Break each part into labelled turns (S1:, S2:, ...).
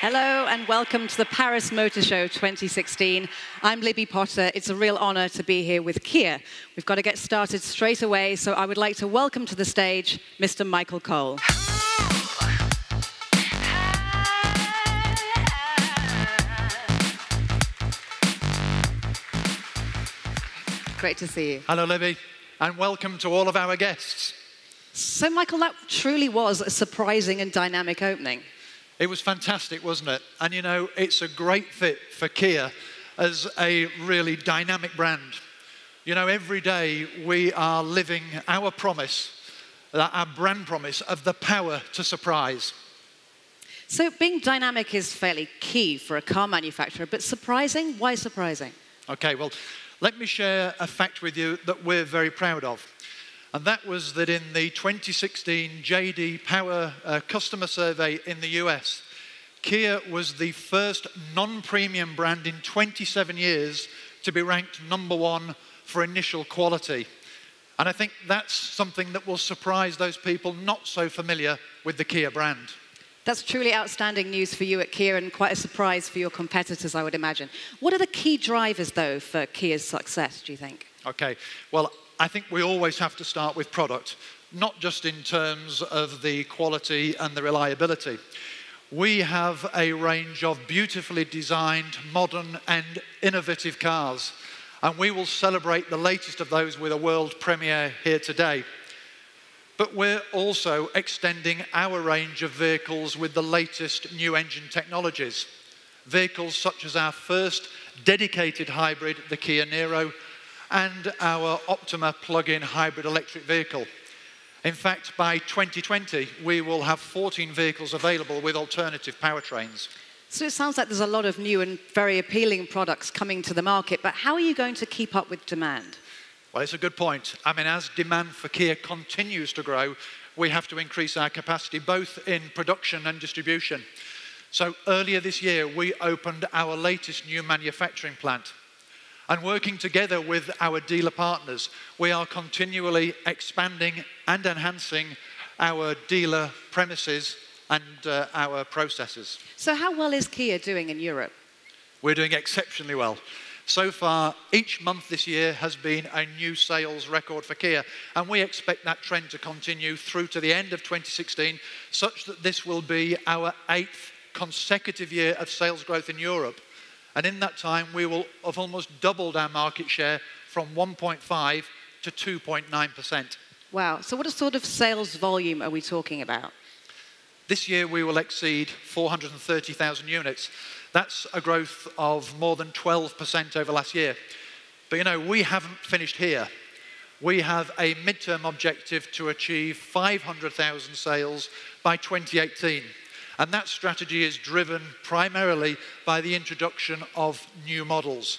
S1: Hello and welcome to the Paris Motor Show 2016. I'm Libby Potter. It's a real honor to be here with Kia. We've got to get started straight away, so I would like to welcome to the stage Mr. Michael Cole. Great to see you.
S2: Hello, Libby, and welcome to all of our guests.
S1: So, Michael, that truly was a surprising and dynamic opening.
S2: It was fantastic, wasn't it? And you know, it's a great fit for Kia as a really dynamic brand. You know, every day we are living our promise, our brand promise of the power to surprise.
S1: So being dynamic is fairly key for a car manufacturer, but surprising? Why surprising?
S2: Okay, well, let me share a fact with you that we're very proud of. And that was that in the 2016 JD Power customer survey in the US, Kia was the first non-premium brand in 27 years to be ranked #1 for initial quality. And I think that's something that will surprise those people not so familiar with the Kia brand.
S1: That's truly outstanding news for you at Kia and quite a surprise for your competitors, I would imagine. What are the key drivers, though, for Kia's success, do you think?
S2: Okay, well, I think we always have to start with product, not just in terms of the quality and the reliability. We have a range of beautifully designed, modern and innovative cars, and we will celebrate the latest of those with a world premiere here today. But we're also extending our range of vehicles with the latest new engine technologies. Vehicles such as our first dedicated hybrid, the Kia Niro, and our Optima plug-in hybrid electric vehicle. In fact, by 2020, we will have 14 vehicles available with alternative powertrains.
S1: So it sounds like there's a lot of new and very appealing products coming to the market, but how are you going to keep up with demand?
S2: Well, it's a good point. I mean, as demand for Kia continues to grow, we have to increase our capacity both in production and distribution. So earlier this year, we opened our latest new manufacturing plant. And working together with our dealer partners, we are continually expanding and enhancing our dealer premises and our processes.
S1: So how well is Kia doing in Europe?
S2: We're doing exceptionally well. So far, each month this year has been a new sales record for Kia, and we expect that trend to continue through to the end of 2016, such that this will be our 8th consecutive year of sales growth in Europe. And in that time, we will have almost doubled our market share from 1.5 to 2.9%.
S1: Wow. So what sort of sales volume are we talking about?
S2: This year, we will exceed 430,000 units. That's a growth of more than 12% over last year. But you know, we haven't finished here. We have a midterm objective to achieve 500,000 sales by 2018. And that strategy is driven primarily by the introduction of new models.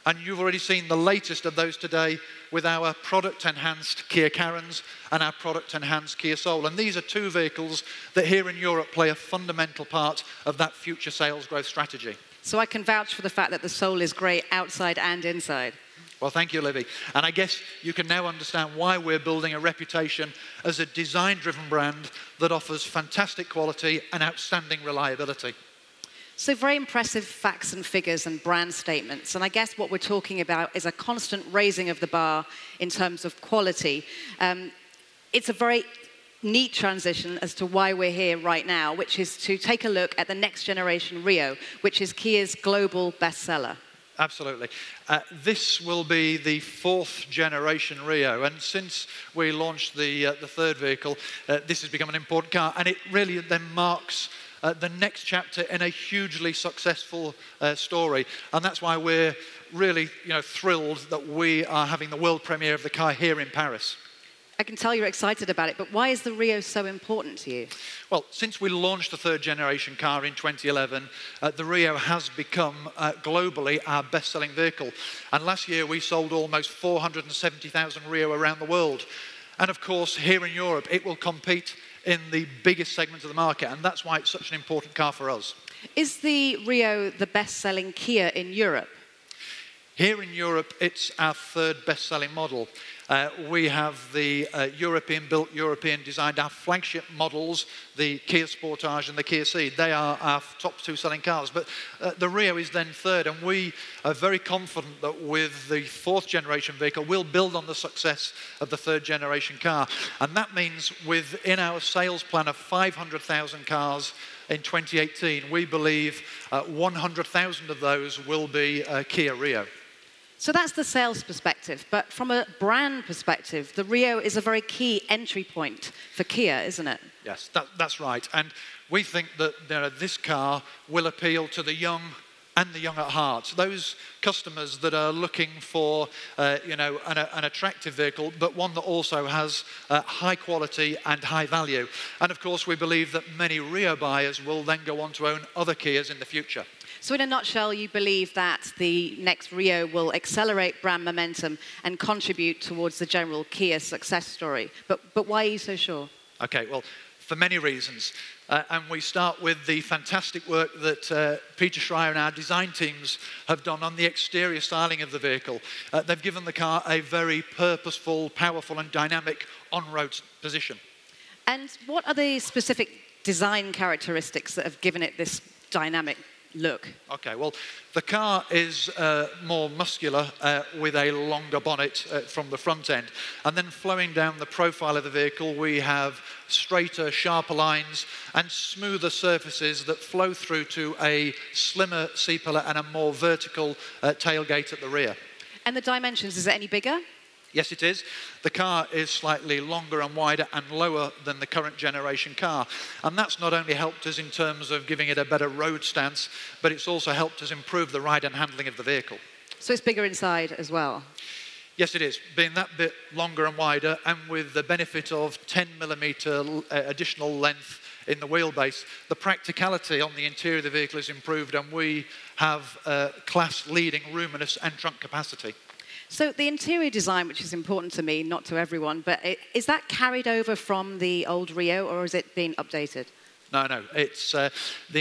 S2: And you've already seen the latest of those today with our product-enhanced Kia Carens and our product-enhanced Kia Soul. And these are two vehicles that here in Europe play a fundamental part of that future sales growth strategy.
S1: So I can vouch for the fact that the Soul is great outside and inside.
S2: Well, thank you, Libby. And I guess you can now understand why we're building a reputation as a design-driven brand that offers fantastic quality and outstanding reliability.
S1: So very impressive facts and figures and brand statements. And I guess what we're talking about is a constant raising of the bar in terms of quality. It's a very neat transition as to why we're here right now, which is to take a look at the next generation Rio, which is Kia's global bestseller.
S2: Absolutely. This will be the 4th generation Rio, and since we launched the third vehicle, this has become an important car, and it really then marks the next chapter in a hugely successful story, and that's why we're really, thrilled that we are having the world premiere of the car here in Paris.
S1: I can tell you're excited about it, but why is the Rio so important to you?
S2: Well, since we launched the third generation car in 2011, the Rio has become globally our best-selling vehicle. And last year we sold almost 470,000 Rio around the world. And of course, here in Europe, it will compete in the biggest segment of the market, and that's why it's such an important car for us.
S1: Is the Rio the best-selling Kia in Europe?
S2: Here in Europe, it's our third best-selling model. We have the European-built, European-designed, our flagship models, the Kia Sportage and the Kia Ceed. They are our top two selling cars. But the Rio is then third, and we are very confident that with the fourth generation vehicle, we'll build on the success of the third generation car. And that means within our sales plan of 500,000 cars in 2018, we believe 100,000 of those will be Kia Rio.
S1: So that's the sales perspective, but from a brand perspective, the Rio is a very key entry point for Kia, isn't it?
S2: Yes, that's right. And we think that this car will appeal to the young and the young at heart. Those customers that are looking for, an attractive vehicle, but one that also has high quality and high value. And of course, we believe that many Rio buyers will then go on to own other Kias in the future.
S1: So in a nutshell, you believe that the next Rio will accelerate brand momentum and contribute towards the general Kia success story. But why are you so sure?
S2: Okay, well, for many reasons. And we start with the fantastic work that Peter Schreier and our design teams have done on the exterior styling of the vehicle. They've given the car a very purposeful, powerful and dynamic on-road position.
S1: And what are the specific design characteristics that have given it this dynamic look?
S2: Okay, well, the car is more muscular with a longer bonnet from the front end. And then flowing down the profile of the vehicle, we have straighter, sharper lines and smoother surfaces that flow through to a slimmer C-pillar and a more vertical tailgate at the rear.
S1: And the dimensions, is it any bigger?
S2: Yes, it is. The car is slightly longer and wider and lower than the current generation car. And that's not only helped us in terms of giving it a better road stance, but it's also helped us improve the ride and handling of the vehicle.
S1: So it's bigger inside as well?
S2: Yes, it is. Being that bit longer and wider, and with the benefit of 10mm additional length in the wheelbase, the practicality on the interior of the vehicle is improved, and we have class-leading roominess and trunk capacity.
S1: So the interior design, which is important to me, not to everyone, but is that carried over from the old Rio, or has it been updated?
S2: No. It's the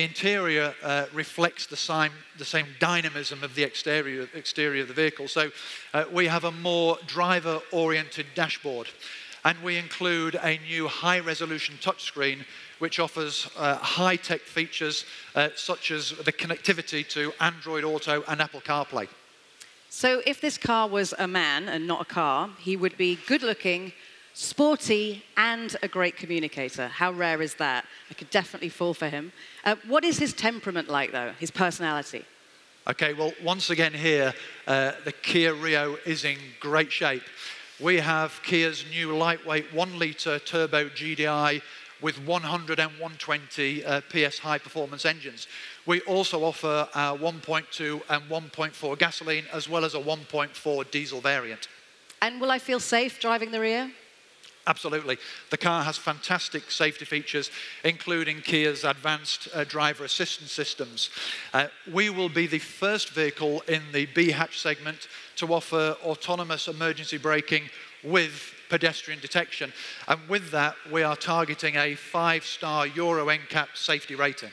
S2: interior reflects the same dynamism of the exterior of the vehicle. So we have a more driver-oriented dashboard, and we include a new high-resolution touchscreen, which offers high-tech features such as the connectivity to Android Auto and Apple CarPlay.
S1: So if this car was a man and not a car, he would be good-looking, sporty, and a great communicator. How rare is that? I could definitely fall for him. What is his temperament like, though, his personality?
S2: Okay, well, once again here, the Kia Rio is in great shape. We have Kia's new lightweight 1-litre turbo GDI with 100 and 120 PS high-performance engines. We also offer our 1.2 and 1.4 gasoline, as well as a 1.4 diesel variant.
S1: And will I feel safe driving the Rio?
S2: Absolutely. The car has fantastic safety features, including Kia's advanced driver assistance systems. We will be the first vehicle in the B-hatch segment to offer autonomous emergency braking with pedestrian detection. And with that, we are targeting a 5-star Euro NCAP safety rating.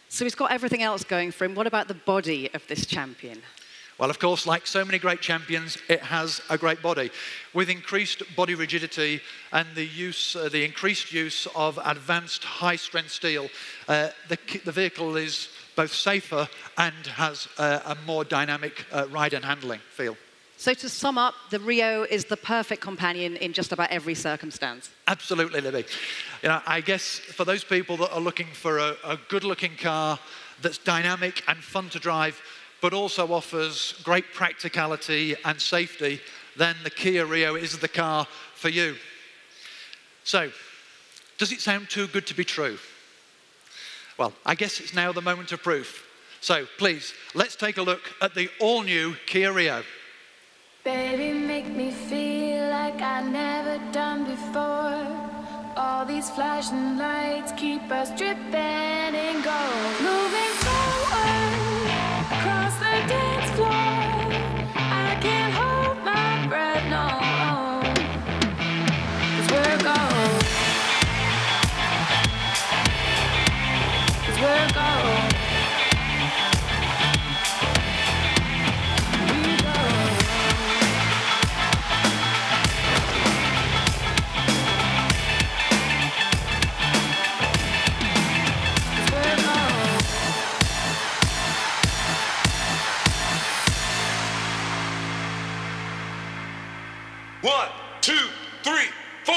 S1: So he's got everything else going for him. What about the body of this champion?
S2: Well, of course, like so many great champions, it has a great body. With increased body rigidity and the increased use of advanced high-strength steel, the vehicle is both safer and has a more dynamic ride and handling feel.
S1: So to sum up, the Rio is the perfect companion in just about every circumstance.
S2: Absolutely, Libby. I guess for those people that are looking for a good-looking car that's dynamic and fun to drive, but also offers great practicality and safety, then the Kia Rio is the car for you. So, does it sound too good to be true? Well, I guess it's now the moment of proof. So, please, let's take a look at the all-new Kia Rio.
S3: Baby, make me feel like I've never done before. All these flashing lights keep us dripping in gold. Moving forward across the dance floor, I can't hold my breath, no. 'Cause we're gold. 'Cause we're gold. We
S4: 1, 2, 3, 4.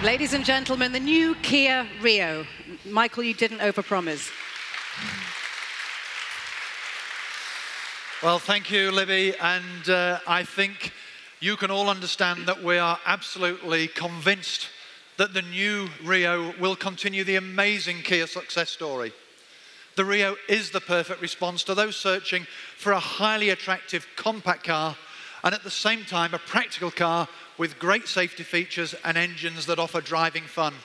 S1: Ladies and gentlemen, the new Kia Rio. Michael, you didn't overpromise.
S2: Well, thank you, Libby, and I think you can all understand that we are absolutely convinced that the new Rio will continue the amazing Kia success story. The Rio is the perfect response to those searching for a highly attractive compact car and at the same time a practical car with great safety features and engines that offer driving fun.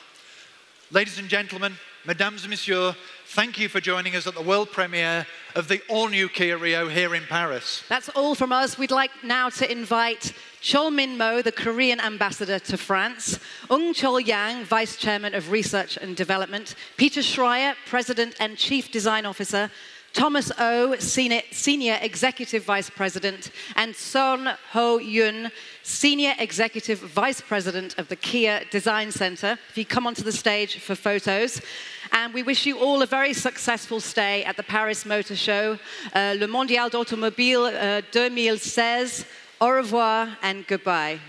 S2: Ladies and gentlemen, mesdames et messieurs, thank you for joining us at the world premiere of the all-new Kia Rio here in Paris.
S1: That's all from us. We'd like now to invite Chol Min-mo, the Korean ambassador to France, Ung Chol-yang, Vice Chairman of Research and Development, Peter Schreier, President and Chief Design Officer, Thomas Oh, Senior Executive Vice President, and Son Ho-yun, Senior Executive Vice President of the Kia Design Center. If you come onto the stage for photos. And we wish you all a very successful stay at the Paris Motor Show, Le Mondial d'Automobile 2016. Au revoir and goodbye.